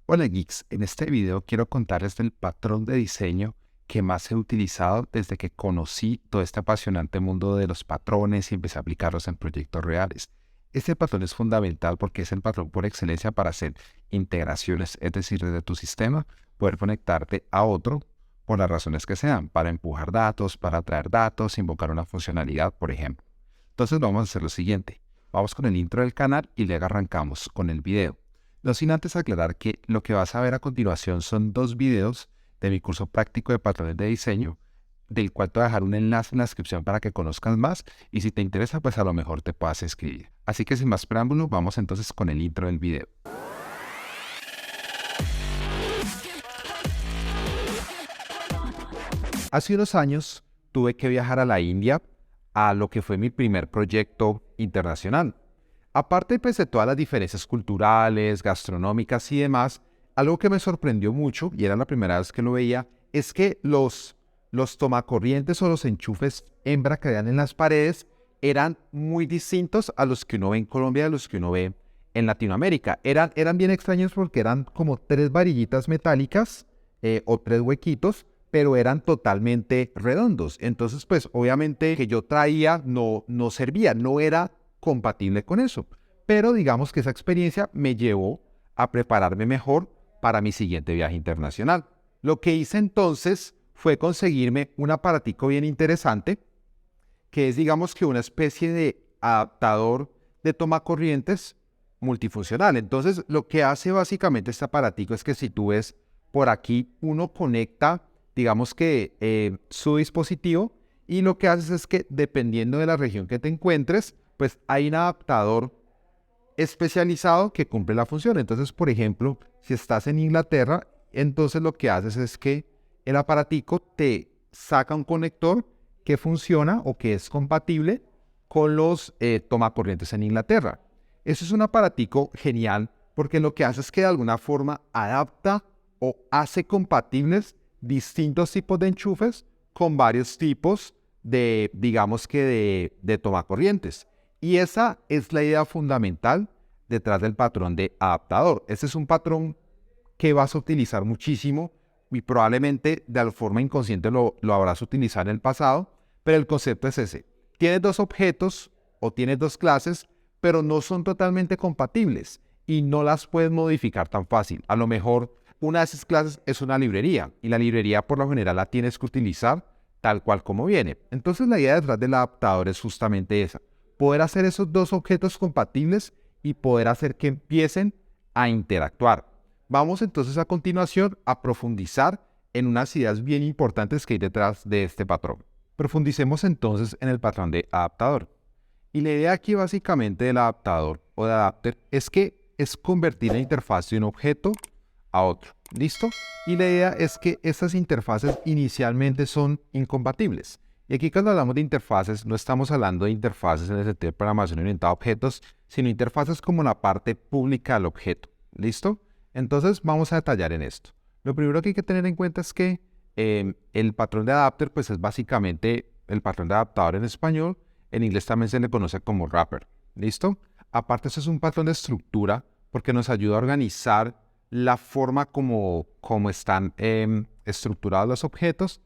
Hola Geeks, en este video quiero contarles del patrón de diseño que más he utilizado desde que conocí todo este apasionante mundo de los patrones y empecé a aplicarlos en proyectos reales. Este patrón es fundamental porque es el patrón por excelencia para hacer integraciones, es decir, desde tu sistema, poder conectarte a otro por las razones que sean, para empujar datos, para traer datos, invocar una funcionalidad, por ejemplo. Entonces vamos a hacer lo siguiente, vamos con el intro del canal y luego arrancamos con el video. No sin antes aclarar que lo que vas a ver a continuación son dos videos de mi curso práctico de patrones de diseño, del cual te voy a dejar un enlace en la descripción para que conozcas más y si te interesa, pues a lo mejor te puedas escribir. Así que sin más preámbulo, vamos entonces con el intro del video. Hace unos años tuve que viajar a la India a lo que fue mi primer proyecto internacional. Aparte pues, de todas las diferencias culturales, gastronómicas y demás, algo que me sorprendió mucho, y era la primera vez que lo veía, es que los tomacorrientes o los enchufes hembra que habían en las paredes eran muy distintos a los que uno ve en Colombia y a los que uno ve en Latinoamérica. Eran bien extraños porque eran como tres varillitas metálicas o tres huequitos, pero eran totalmente redondos. Entonces, pues obviamente que yo traía no servía, no era compatible con eso. Pero digamos que esa experiencia me llevó a prepararme mejor para mi siguiente viaje internacional. Lo que hice entonces fue conseguirme un aparatico bien interesante, que es digamos que una especie de adaptador de tomacorrientes multifuncional. Entonces, lo que hace básicamente este aparatico es que si tú ves por aquí, uno conecta, digamos que su dispositivo y lo que haces es que dependiendo de la región que te encuentres, pues hay un adaptador especializado que cumple la función. Entonces, por ejemplo, si estás en Inglaterra, entonces lo que haces es que el aparatico te saca un conector que funciona o que es compatible con los tomacorrientes en Inglaterra. Eso es un aparatico genial porque lo que hace es que de alguna forma adapta o hace compatibles distintos tipos de enchufes con varios tipos de, digamos que de tomacorrientes. Y esa es la idea fundamental detrás del patrón de adaptador. Ese es un patrón que vas a utilizar muchísimo y probablemente de forma inconsciente lo habrás utilizado en el pasado, pero el concepto es ese. Tienes dos objetos o tienes dos clases, pero no son totalmente compatibles y no las puedes modificar tan fácil. A lo mejor una de esas clases es una librería y la librería por lo general la tienes que utilizar tal cual como viene. Entonces la idea detrás del adaptador es justamente esa, poder hacer esos dos objetos compatibles y poder hacer que empiecen a interactuar. Vamos entonces a continuación a profundizar en unas ideas bien importantes que hay detrás de este patrón. Profundicemos entonces en el patrón de adaptador. Y la idea aquí básicamente del adaptador o de adapter es que es convertir la interfaz de un objeto a otro. ¿Listo? Y la idea es que estas interfaces inicialmente son incompatibles. Y aquí cuando hablamos de interfaces, no estamos hablando de interfaces en el sentido de programación orientada a objetos, sino interfaces como la parte pública del objeto. ¿Listo? Entonces vamos a detallar en esto. Lo primero que hay que tener en cuenta es que el patrón de adapter pues es básicamente el patrón de adaptador en español. En inglés también se le conoce como wrapper. ¿Listo? Aparte, eso es un patrón de estructura porque nos ayuda a organizar la forma como están estructurados los objetos.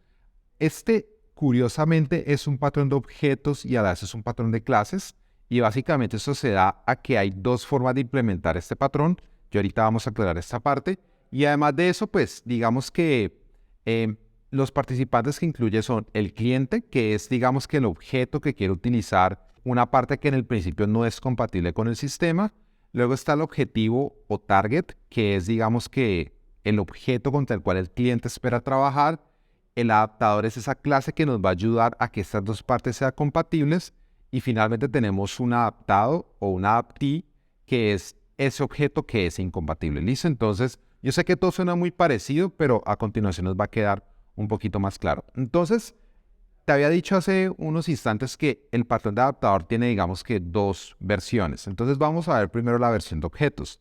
Este, curiosamente, es un patrón de objetos y a la vez es un patrón de clases. Y básicamente eso se da a que hay dos formas de implementar este patrón. Yo ahorita vamos a aclarar esta parte. Y además de eso, pues digamos que los participantes que incluye son el cliente, que es digamos que el objeto que quiere utilizar una parte que en el principio no es compatible con el sistema. Luego está el objetivo o target, que es digamos que el objeto contra el cual el cliente espera trabajar. El adaptador es esa clase que nos va a ayudar a que estas dos partes sean compatibles. Y finalmente tenemos un adaptado o un adaptee, que es ese objeto que es incompatible. ¿Listo? Entonces, yo sé que todo suena muy parecido, pero a continuación nos va a quedar un poquito más claro. Entonces, te había dicho hace unos instantes que el patrón de adaptador tiene, digamos que dos versiones. Entonces, vamos a ver primero la versión de objetos.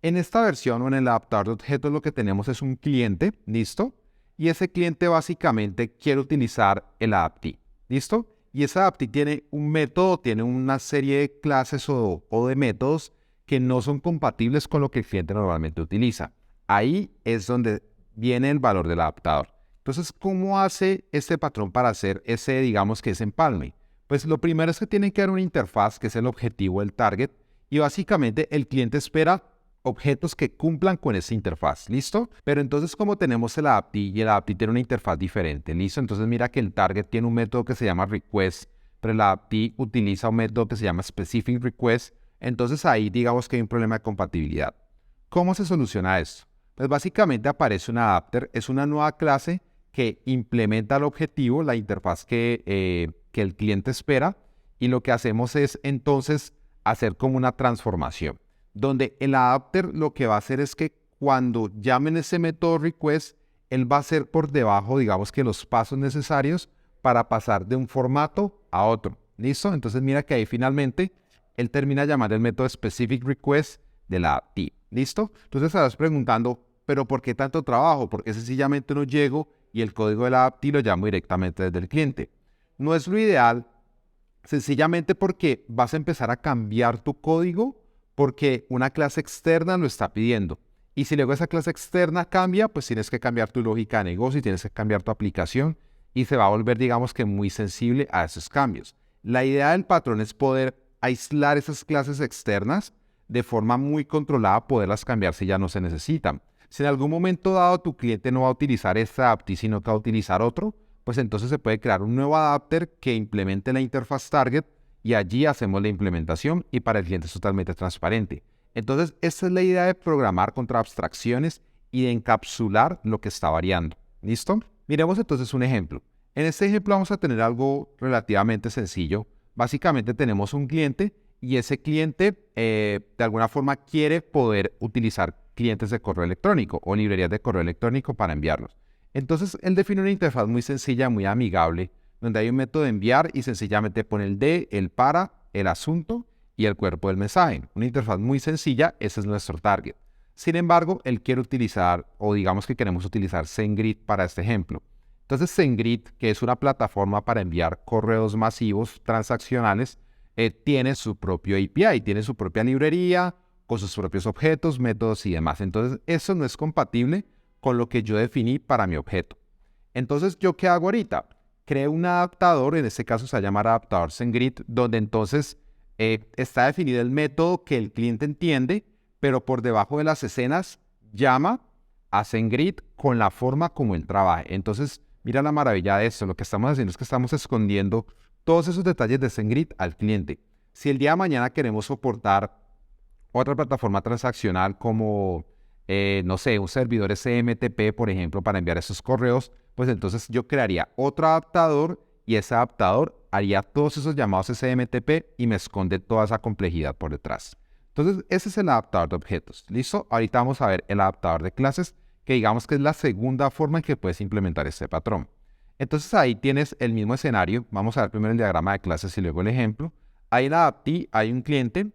En esta versión o en el adaptador de objetos lo que tenemos es un cliente, ¿listo? Y ese cliente básicamente quiere utilizar el adaptee, ¿listo? Y ese adaptee tiene un método, tiene una serie de clases o de métodos que no son compatibles con lo que el cliente normalmente utiliza. Ahí es donde viene el valor del adaptador. Entonces, ¿cómo hace este patrón para hacer ese, digamos que ese empalme? Pues lo primero es que tiene que haber una interfaz, que es el objetivo, el target, y básicamente el cliente espera objetos que cumplan con esa interfaz, ¿listo? Pero entonces como tenemos el adaptee y el adaptee tiene una interfaz diferente, ¿listo? Entonces mira que el target tiene un método que se llama request, pero el adaptee utiliza un método que se llama specific request, entonces ahí digamos que hay un problema de compatibilidad. ¿Cómo se soluciona esto? Pues básicamente aparece un adapter, es una nueva clase que implementa el objetivo, la interfaz que el cliente espera, y lo que hacemos es entonces hacer como una transformación, donde el adapter lo que va a hacer es que cuando llamen ese método request, él va a hacer por debajo, digamos que los pasos necesarios para pasar de un formato a otro. ¿Listo? Entonces mira que ahí finalmente él termina llamando el método specific request de la adaptee. ¿Listo? Entonces estarás preguntando, ¿pero por qué tanto trabajo? Porque sencillamente no llego y el código de la adaptee lo llamo directamente desde el cliente. No es lo ideal, sencillamente porque vas a empezar a cambiar tu código porque una clase externa lo está pidiendo. Y si luego esa clase externa cambia, pues tienes que cambiar tu lógica de negocio y tienes que cambiar tu aplicación y se va a volver, digamos que muy sensible a esos cambios. La idea del patrón es poder aislar esas clases externas de forma muy controlada, poderlas cambiar si ya no se necesitan. Si en algún momento dado tu cliente no va a utilizar este adaptee, sino que va a utilizar otro, pues entonces se puede crear un nuevo adapter que implemente la interfaz target y allí hacemos la implementación y para el cliente es totalmente transparente. Entonces, esta es la idea de programar contra abstracciones y de encapsular lo que está variando. ¿Listo? Miremos entonces un ejemplo. En este ejemplo vamos a tener algo relativamente sencillo. Básicamente tenemos un cliente y ese cliente de alguna forma quiere poder utilizar clientes de correo electrónico o librerías de correo electrónico para enviarlos. Entonces, él define una interfaz muy sencilla, muy amigable, donde hay un método de enviar y sencillamente pone el de, el para, el asunto y el cuerpo del mensaje. Una interfaz muy sencilla, ese es nuestro target. Sin embargo, él quiere utilizar, o digamos que queremos utilizar SendGrid para este ejemplo. Entonces, SendGrid, que es una plataforma para enviar correos masivos transaccionales, tiene su propio API, tiene su propia librería, con sus propios objetos, métodos y demás. Entonces, eso no es compatible con lo que yo definí para mi objeto. Entonces, ¿yo qué hago ahorita? Creo un adaptador, en este caso se va a llamar adaptador SendGrid, donde entonces está definido el método que el cliente entiende, pero por debajo de las escenas llama a SendGrid con la forma como él trabaja. Entonces, mira la maravilla de esto. Lo que estamos haciendo es que estamos escondiendo todos esos detalles de SendGrid al cliente. Si el día de mañana queremos soportar otra plataforma transaccional como, no sé, un servidor SMTP, por ejemplo, para enviar esos correos, pues entonces yo crearía otro adaptador y ese adaptador haría todos esos llamados SMTP y me esconde toda esa complejidad por detrás. Entonces, ese es el adaptador de objetos. ¿Listo? Ahorita vamos a ver el adaptador de clases, que digamos que es la segunda forma en que puedes implementar este patrón. Entonces, ahí tienes el mismo escenario. Vamos a ver primero el diagrama de clases y luego el ejemplo. Hay un adaptee, hay un cliente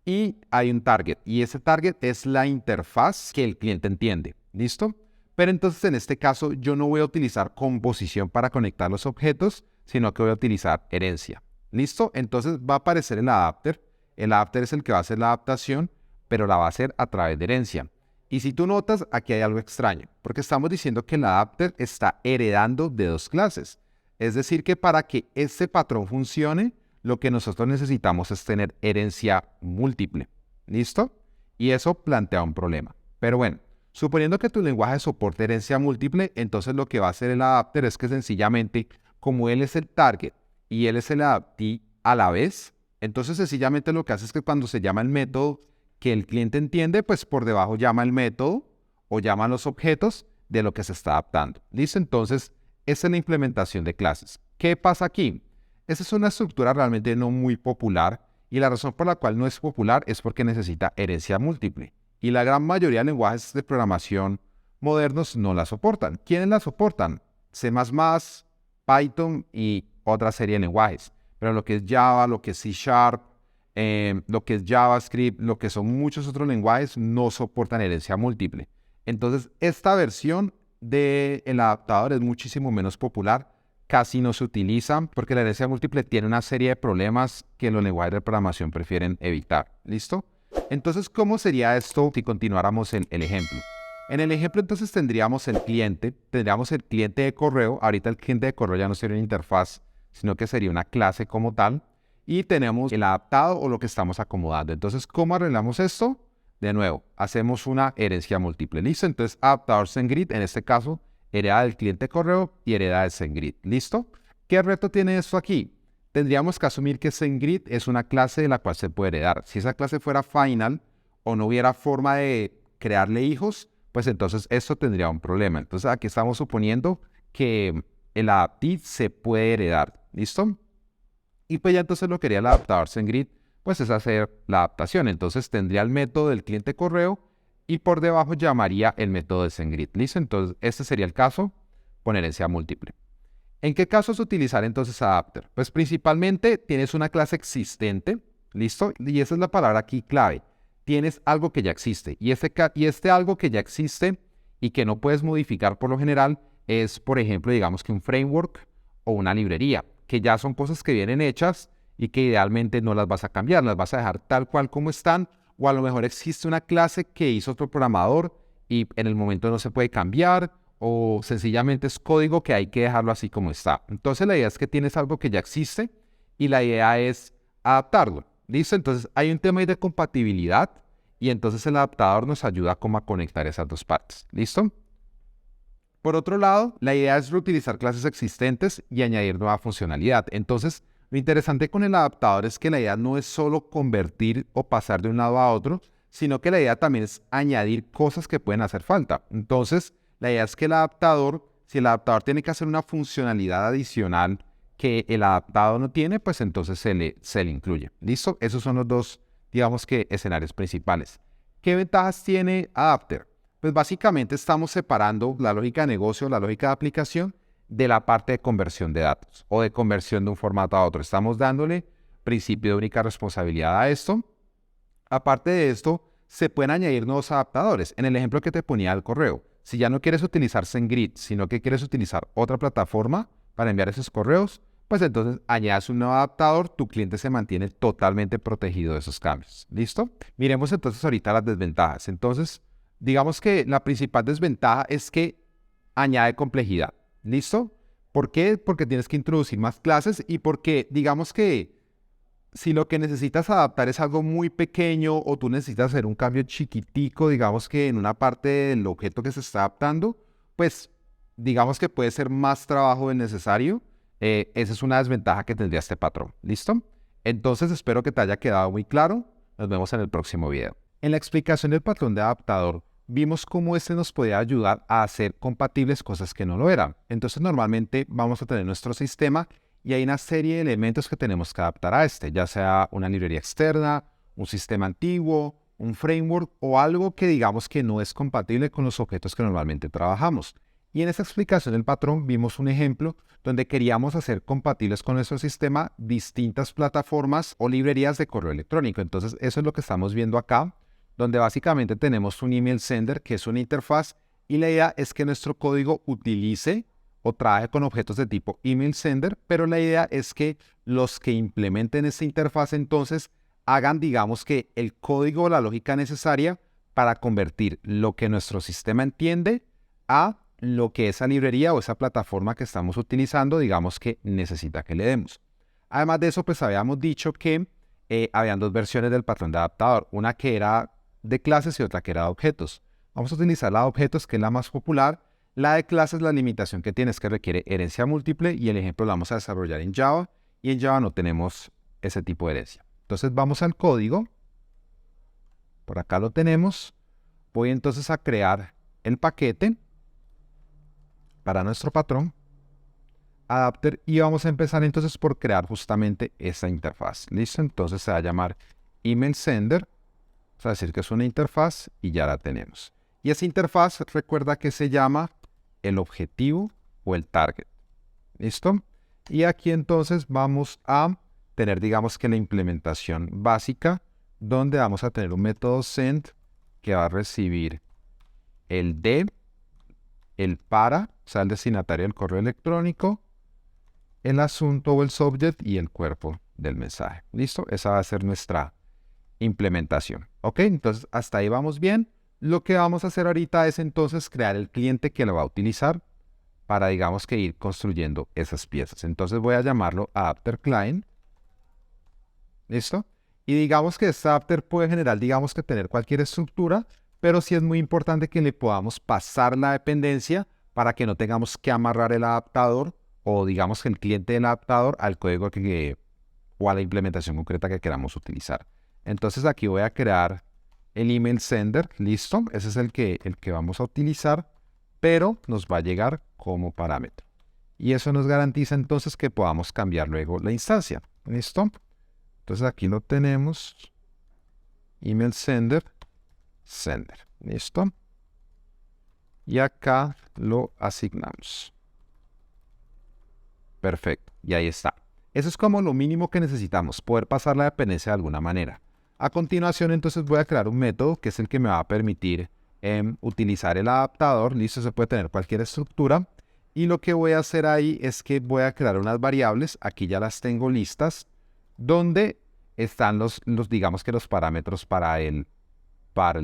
y hay un target. Y ese target es la interfaz que el cliente entiende. ¿Listo? Pero entonces, en este caso, yo no voy a utilizar composición para conectar los objetos, sino que voy a utilizar herencia. ¿Listo? Entonces, va a aparecer el adapter. El adapter es el que va a hacer la adaptación, pero la va a hacer a través de herencia. Y si tú notas, aquí hay algo extraño, porque estamos diciendo que el adapter está heredando de dos clases. Es decir, que para que este patrón funcione, lo que nosotros necesitamos es tener herencia múltiple. ¿Listo? Y eso plantea un problema. Pero bueno, suponiendo que tu lenguaje soporte herencia múltiple, entonces lo que va a hacer el adapter es que sencillamente, como él es el target y él es el adaptee a la vez, entonces sencillamente lo que hace es que cuando se llama el método que el cliente entiende, pues por debajo llama el método o llama los objetos de lo que se está adaptando. ¿Listo? Entonces, esa es la implementación de clases. ¿Qué pasa aquí? Esa es una estructura realmente no muy popular y la razón por la cual no es popular es porque necesita herencia múltiple. Y la gran mayoría de lenguajes de programación modernos no la soportan. ¿Quiénes la soportan? C++, Python y otra serie de lenguajes. Pero lo que es Java, lo que es C#, lo que es JavaScript, lo que son muchos otros lenguajes, no soportan herencia múltiple. Entonces, esta versión del adaptador es muchísimo menos popular, casi no se utiliza, porque la herencia múltiple tiene una serie de problemas que los lenguajes de programación prefieren evitar. ¿Listo? Entonces, ¿cómo sería esto si continuáramos el ejemplo? En el ejemplo entonces tendríamos el cliente de correo. Ahorita el cliente de correo ya no sería una interfaz, sino que sería una clase como tal. Y tenemos el adaptado o lo que estamos acomodando. Entonces, ¿cómo arreglamos esto? De nuevo, hacemos una herencia múltiple. ¿Listo? Entonces, adaptador SendGrid, en este caso, hereda del cliente de correo y hereda del SendGrid. ¿Listo? ¿Qué reto tiene esto aquí? Tendríamos que asumir que SendGrid es una clase de la cual se puede heredar. Si esa clase fuera final o no hubiera forma de crearle hijos, pues entonces esto tendría un problema. Entonces, aquí estamos suponiendo que el adaptive se puede heredar. ¿Listo? Y pues ya entonces lo que haría el adaptador SendGrid, pues es hacer la adaptación. Entonces tendría el método del cliente correo y por debajo llamaría el método de SendGrid. ¿Listo? Entonces este sería el caso con herencia múltiple. ¿En qué casos utilizar entonces adapter? Pues principalmente tienes una clase existente, ¿listo? Y esa es la palabra aquí clave. Tienes algo que ya existe. Y este algo que ya existe y que no puedes modificar por lo general es, por ejemplo, digamos que un framework o una librería, que ya son cosas que vienen hechas y que idealmente no las vas a cambiar, las vas a dejar tal cual como están, o a lo mejor existe una clase que hizo otro programador y en el momento no se puede cambiar, o sencillamente es código que hay que dejarlo así como está. Entonces la idea es que tienes algo que ya existe y la idea es adaptarlo. ¿Listo? Entonces hay un tema ahí de compatibilidad y entonces el adaptador nos ayuda como a conectar esas dos partes. ¿Listo? Por otro lado, la idea es reutilizar clases existentes y añadir nueva funcionalidad. Entonces, lo interesante con el adaptador es que la idea no es solo convertir o pasar de un lado a otro, sino que la idea también es añadir cosas que pueden hacer falta. Entonces, la idea es que si el adaptador tiene que hacer una funcionalidad adicional que el adaptado no tiene, pues entonces se le incluye. ¿Listo? Esos son los dos, digamos que, escenarios principales. ¿Qué ventajas tiene Adapter? Pues básicamente estamos separando la lógica de negocio, la lógica de aplicación, de la parte de conversión de datos o de conversión de un formato a otro. Estamos dándole principio de única responsabilidad a esto. Aparte de esto, se pueden añadir nuevos adaptadores. En el ejemplo que te ponía del correo, si ya no quieres utilizar SendGrid, sino que quieres utilizar otra plataforma para enviar esos correos, pues entonces añades un nuevo adaptador, tu cliente se mantiene totalmente protegido de esos cambios. ¿Listo? Miremos entonces ahorita las desventajas. Entonces, digamos que la principal desventaja es que añade complejidad. ¿Listo? ¿Por qué? Porque tienes que introducir más clases y porque digamos que si lo que necesitas adaptar es algo muy pequeño o tú necesitas hacer un cambio chiquitico, digamos que en una parte del objeto que se está adaptando, pues digamos que puede ser más trabajo del necesario. Esa es una desventaja que tendría este patrón. ¿Listo? Entonces espero que te haya quedado muy claro. Nos vemos en el próximo video. En la explicación del patrón de adaptador, vimos cómo este nos podía ayudar a hacer compatibles cosas que no lo eran. Entonces normalmente vamos a tener nuestro sistema y hay una serie de elementos que tenemos que adaptar a este, ya sea una librería externa, un sistema antiguo, un framework o algo que digamos que no es compatible con los objetos que normalmente trabajamos. Y en esta explicación del patrón vimos un ejemplo donde queríamos hacer compatibles con nuestro sistema distintas plataformas o librerías de correo electrónico. Entonces eso es lo que estamos viendo acá, donde básicamente tenemos un email sender que es una interfaz y la idea es que nuestro código utilice o trabaje con objetos de tipo email sender, pero la idea es que los que implementen esta interfaz entonces hagan, digamos que el código o la lógica necesaria para convertir lo que nuestro sistema entiende a lo que esa librería o esa plataforma que estamos utilizando, digamos que necesita que le demos. Además de eso, pues habíamos dicho que habían dos versiones del patrón de adaptador, una que era de clases y otra que era de objetos. Vamos a utilizar la de objetos, que es la más popular. La de clases, la limitación que tiene es que requiere herencia múltiple y el ejemplo lo vamos a desarrollar en Java y en Java no tenemos ese tipo de herencia. Entonces vamos al código. Por acá lo tenemos. Voy entonces a crear el paquete para nuestro patrón adapter y vamos a empezar entonces por crear justamente esta interfaz. ¿Listo? Entonces se va a llamar email sender. Vamos a decir que es una interfaz y ya la tenemos. Y esa interfaz recuerda que se llama el objetivo o el target. ¿Listo? Y aquí entonces vamos a tener, digamos que la implementación básica, donde vamos a tener un método send que va a recibir el de, el para, o sea, el destinatario del correo electrónico, el asunto o el subject y el cuerpo del mensaje. ¿Listo? Esa va a ser nuestra implementación. ¿Ok? Entonces, hasta ahí vamos bien. Lo que vamos a hacer ahorita es entonces crear el cliente que lo va a utilizar para, digamos, que ir construyendo esas piezas. Entonces voy a llamarlo Adapter Client. ¿Listo? Y digamos que este adapter puede generar, digamos que tener cualquier estructura, pero sí es muy importante que le podamos pasar la dependencia para que no tengamos que amarrar el adaptador o digamos que el cliente del adaptador al código o a la implementación concreta que queramos utilizar. Entonces aquí voy a crear el email sender, listo, ese es el que vamos a utilizar, pero nos va a llegar como parámetro. Y eso nos garantiza entonces que podamos cambiar luego la instancia, ¿listo? Entonces aquí lo tenemos, email sender, ¿listo? Y acá lo asignamos. Perfecto, y ahí está. Eso es como lo mínimo que necesitamos, poder pasar la dependencia de alguna manera. A continuación, entonces voy a crear un método que es el que me va a permitir utilizar el adaptador. Listo, se puede tener cualquier estructura. Y lo que voy a hacer ahí es que voy a crear unas variables, aquí ya las tengo listas, donde están digamos que los parámetros para el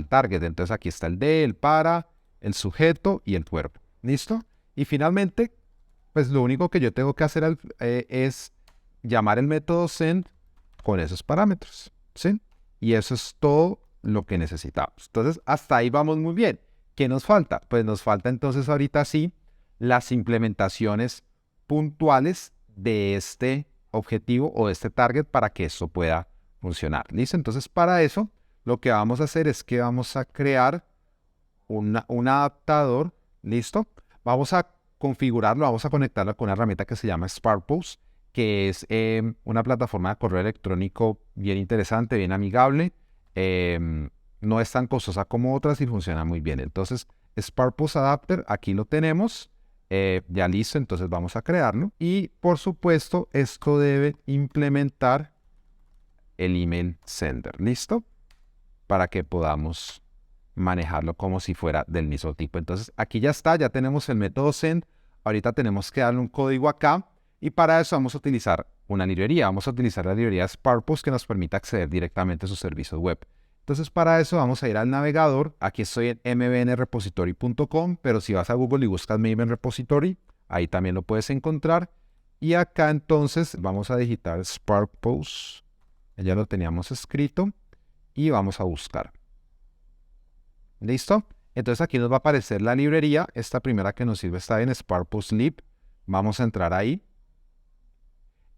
target. Entonces aquí está el de, el para, el sujeto y el cuerpo. ¿Listo? Y finalmente, pues lo único que yo tengo que hacer es llamar el método send con esos parámetros, ¿sí? Y eso es todo lo que necesitamos. Entonces, hasta ahí vamos muy bien. ¿Qué nos falta? Pues nos falta entonces ahorita sí las implementaciones puntuales de este objetivo o de este target para que esto pueda funcionar. ¿Listo? Entonces, para eso, lo que vamos a hacer es que vamos a crear un adaptador. ¿Listo? Vamos a configurarlo, vamos a conectarlo con una herramienta que se llama Sparkpost, que es una plataforma de correo electrónico bien interesante, bien amigable. No es tan costosa como otras y funciona muy bien. Entonces, Sparkpost Adapter, aquí lo tenemos. Ya listo, entonces vamos a crearlo. Y por supuesto, esto debe implementar el email sender. ¿Listo? Para que podamos manejarlo como si fuera del mismo tipo. Entonces, aquí ya está, ya tenemos el método send. Ahorita tenemos que darle un código acá. Y para eso vamos a utilizar una librería. Vamos a utilizar la librería Sparkpost que nos permite acceder directamente a sus servicios web. Entonces, para eso vamos a ir al navegador. Aquí estoy en mbnrepository.com, pero si vas a Google y buscas Maven Repository, ahí también lo puedes encontrar. Y acá entonces vamos a digitar Sparkpost. Ya lo teníamos escrito. Y vamos a buscar. ¿Listo? Entonces aquí nos va a aparecer la librería. Esta primera que nos sirve está en Sparkpost lib. Vamos a entrar ahí.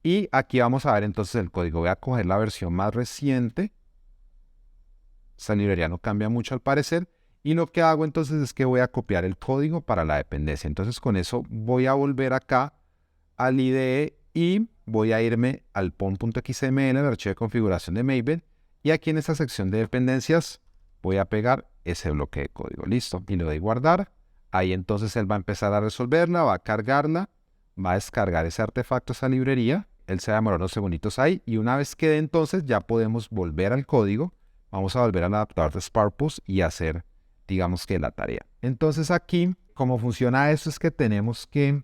Y aquí vamos a ver entonces el código. Voy a coger la versión más reciente. Esta librería no cambia mucho al parecer. Y lo que hago entonces es que voy a copiar el código para la dependencia. Entonces con eso voy a volver acá al IDE y voy a irme al pom.xml, el archivo de configuración de Maven. Y aquí en esta sección de dependencias voy a pegar ese bloque de código. Listo. Y le doy guardar. Ahí entonces él va a empezar a resolverla, va a cargarla, va a descargar ese artefacto, esa librería. Él se demoró unos segunditos ahí. Y una vez quede entonces ya podemos volver al código. Vamos a volver al adaptador de Sparkpost y hacer, digamos que la tarea. Entonces aquí, cómo funciona eso es que tenemos que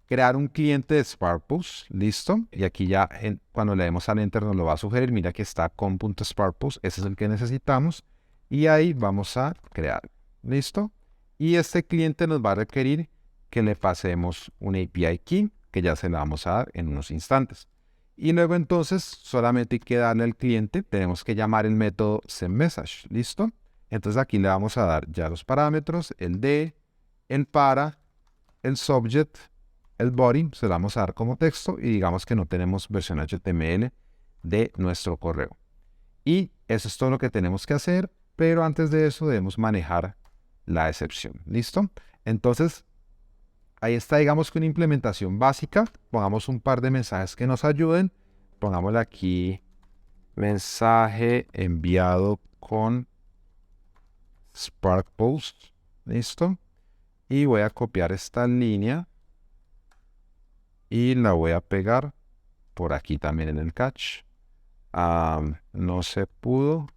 crear un cliente de Sparkpost, listo. Y aquí ya cuando le demos al enter nos lo va a sugerir. Mira que está com.sparkpost, ese es el que necesitamos. Y ahí vamos a crear, listo. Y este cliente nos va a requerir que le pasemos un API key, que ya se la vamos a dar en unos instantes. Y luego entonces solamente hay que darle al cliente, tenemos que llamar el método sendMessage, ¿listo? Entonces aquí le vamos a dar ya los parámetros, el de, el para, el subject, el body, se lo vamos a dar como texto y digamos que no tenemos versión HTML de nuestro correo. Y eso es todo lo que tenemos que hacer, pero antes de eso debemos manejar la excepción, ¿listo? Entonces, ahí está, digamos que una implementación básica. Pongamos un par de mensajes que nos ayuden. Pongámosle aquí mensaje enviado con Sparkpost. ¿Listo? Y voy a copiar esta línea y la voy a pegar por aquí también en el catch. No se pudo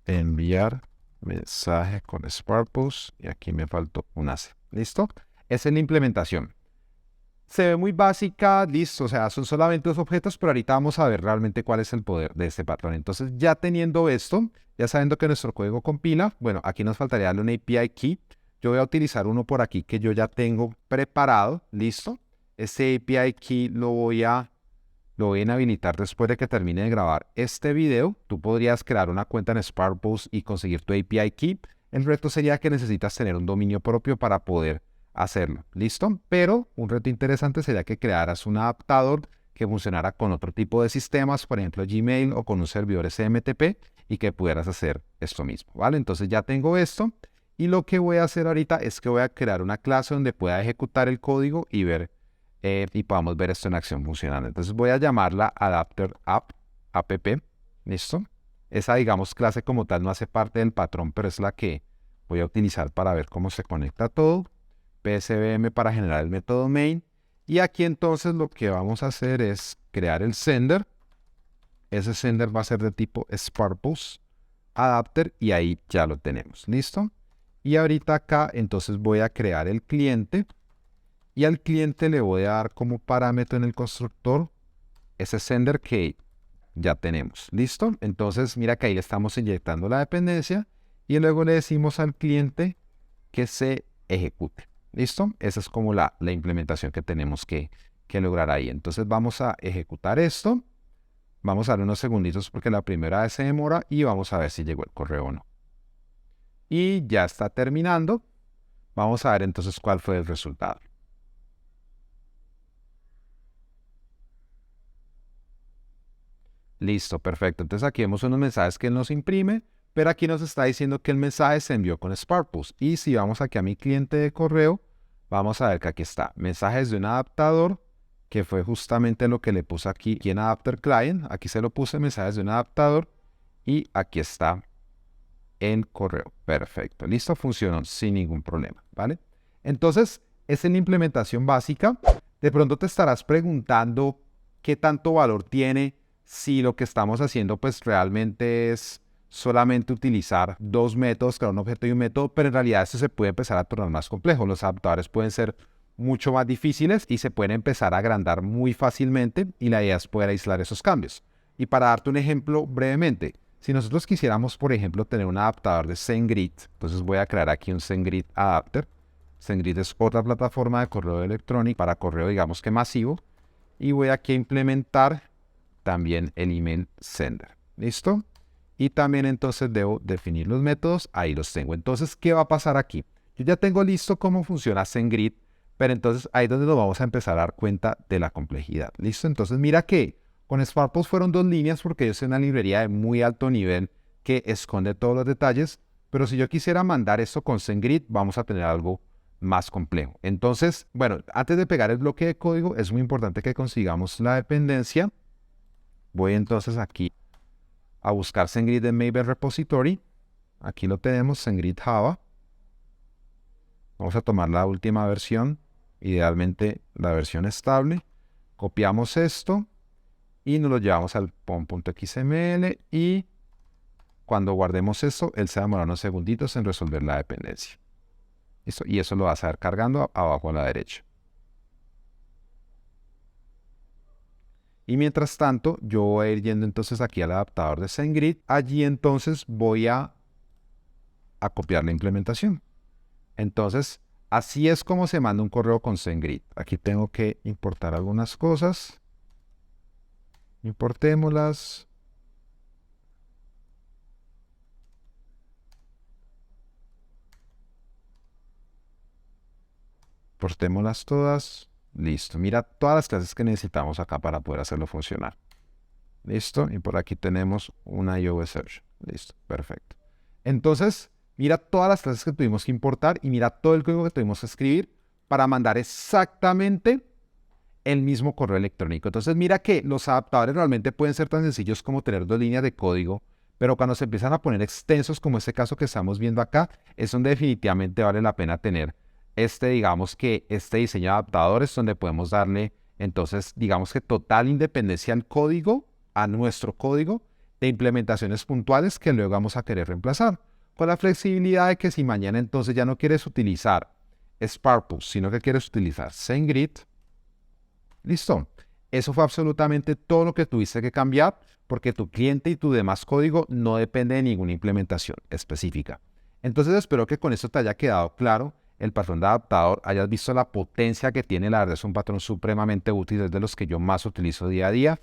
enviar mensaje con Sparkpost y aquí me faltó una C. ¿Listo? Esa es la implementación. Se ve muy básica, listo, o sea, son solamente dos objetos, pero ahorita vamos a ver realmente cuál es el poder de este patrón. Entonces, ya teniendo esto, ya sabiendo que nuestro código compila, bueno, aquí nos faltaría darle un API key. Yo voy a utilizar uno por aquí que yo ya tengo preparado, listo. Este API key lo voy a inhabilitar después de que termine de grabar este video. Tú podrías crear una cuenta en Sparkpost y conseguir tu API key. El reto sería que necesitas tener un dominio propio para poder hacerlo, ¿listo? Pero un reto interesante sería que crearas un adaptador que funcionara con otro tipo de sistemas, por ejemplo Gmail o con un servidor SMTP y que pudieras hacer esto mismo, ¿vale? Entonces ya tengo esto y lo que voy a hacer ahorita es que voy a crear una clase donde pueda ejecutar el código y ver y podamos ver esto en acción funcionando. Entonces voy a llamarla adapter app, ¿listo? Esa, digamos, clase como tal no hace parte del patrón, pero es la que voy a utilizar para ver cómo se conecta todo. PSVM para generar el método main. Y aquí entonces lo que vamos a hacer es crear el sender. Ese sender va a ser de tipo Sparkpost adapter y ahí ya lo tenemos. ¿Listo? Y ahorita acá entonces voy a crear el cliente. Y al cliente le voy a dar como parámetro en el constructor ese sender que ya tenemos. ¿Listo? Entonces mira que ahí le estamos inyectando la dependencia y luego le decimos al cliente que se ejecute. ¿Listo? Esa es como la implementación que tenemos que lograr ahí. Entonces vamos a ejecutar esto. Vamos a darle unos segunditos porque la primera vez se demora y vamos a ver si llegó el correo o no. Y ya está terminando. Vamos a ver entonces cuál fue el resultado. Listo, perfecto. Entonces aquí vemos unos mensajes que él nos imprime, pero aquí nos está diciendo que el mensaje se envió con Sparkpost. Y si vamos aquí a mi cliente de correo, vamos a ver que aquí está, mensajes de un adaptador, que fue justamente lo que le puse aquí en Adapter Client. Aquí se lo puse, mensajes de un adaptador, y aquí está en correo. Perfecto, listo, funcionó sin ningún problema, ¿vale? Entonces, esa es la implementación básica. De pronto te estarás preguntando qué tanto valor tiene si lo que estamos haciendo pues realmente es solamente utilizar dos métodos, crear un objeto y un método, pero en realidad esto se puede empezar a tornar más complejo. Los adaptadores pueden ser mucho más difíciles y se pueden empezar a agrandar muy fácilmente y la idea es poder aislar esos cambios. Y para darte un ejemplo brevemente, si nosotros quisiéramos, por ejemplo, tener un adaptador de SendGrid, entonces voy a crear aquí un SendGrid adapter. SendGrid es otra plataforma de correo electrónico para correo, digamos que masivo, y voy aquí a implementar también el email sender. ¿Listo? Y también entonces debo definir los métodos. Ahí los tengo. Entonces, ¿qué va a pasar aquí? Yo ya tengo listo cómo funciona SendGrid, pero entonces ahí es donde nos vamos a empezar a dar cuenta de la complejidad. ¿Listo? Entonces, mira que con Sparkpost fueron dos líneas porque es una librería de muy alto nivel que esconde todos los detalles, pero si yo quisiera mandar esto con SendGrid, vamos a tener algo más complejo. Entonces, bueno, antes de pegar el bloque de código, es muy importante que consigamos la dependencia. Voy entonces aquí a buscar SendGrid en Maven Repository. Aquí lo tenemos, SendGrid Java. Vamos a tomar la última versión, idealmente la versión estable. Copiamos esto y nos lo llevamos al pom.xml y cuando guardemos esto, él se demora unos segunditos en resolver la dependencia. ¿Listo? Y eso lo vas a ver cargando abajo a la derecha. Y mientras tanto, yo voy a ir yendo entonces aquí al adaptador de SendGrid. Allí entonces voy a copiar la implementación. Entonces, así es como se manda un correo con SendGrid. Aquí tengo que importar algunas cosas. Importémoslas. Importémoslas todas. Listo. Mira todas las clases que necesitamos acá para poder hacerlo funcionar. Listo. Y por aquí tenemos una iOS Search. Listo. Perfecto. Entonces, mira todas las clases que tuvimos que importar y mira todo el código que tuvimos que escribir para mandar exactamente el mismo correo electrónico. Entonces, mira que los adaptadores realmente pueden ser tan sencillos como tener dos líneas de código, pero cuando se empiezan a poner extensos, como este caso que estamos viendo acá, es donde definitivamente vale la pena tener digamos que este diseño de adaptadores donde podemos darle, entonces, digamos que total independencia al código, a nuestro código, de implementaciones puntuales que luego vamos a querer reemplazar. Con la flexibilidad de que si mañana entonces ya no quieres utilizar Sparkpost, sino que quieres utilizar SendGrid, Listo. Eso fue absolutamente todo lo que tuviste que cambiar porque tu cliente y tu demás código no depende de ninguna implementación específica. Entonces espero que con esto te haya quedado claro el patrón de adaptador, hayas visto la potencia que tiene. La verdad es un patrón supremamente útil, es de los que yo más utilizo día a día